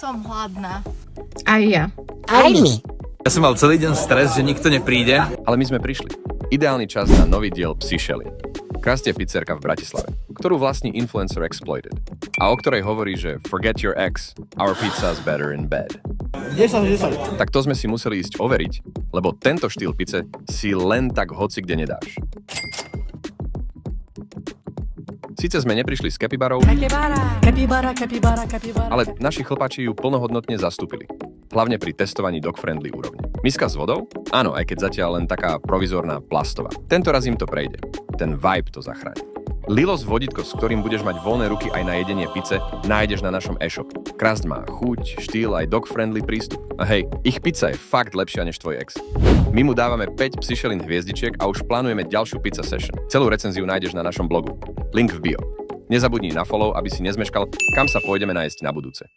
som hladná. Aj ja. Aj my. Ja som mal celý deň stres, že nikto nepríde. Ale my sme prišli. Ideálny čas na nový diel Psyshelin. Krastie pizzerka v Bratislave, ktorú vlastní influencer Exploited. A o ktorej hovorí, že forget your ex, our pizza's better in bed. 10. Tak to sme si museli ísť overiť, lebo tento štýl pizze si len tak hoci kde nedáš. Síce sme neprišli s kepibarou, ale naši chlpači ju plnohodnotne zastúpili. Hlavne pri testovaní dog-friendly úrovne. Miska s vodou? Áno, aj keď zatiaľ len taká provizorná plastová. Tento raz im to prejde. Ten vibe to zachráni. Lilos vodítko, s ktorým budeš mať voľné ruky aj na jedenie pice, nájdeš na našom e-shope. Krásť má chuť, štýl aj dog-friendly prístup. A hej, ich pizza je fakt lepšia než tvoj ex. My mu dávame 5 Psyshelin hviezdičiek a už plánujeme ďalšiu pizza session. Celú recenziu nájdeš na našom blogu. Link v bio. Nezabudni na follow, aby si nezmeškal, kam sa pôjdeme nájsť na budúce.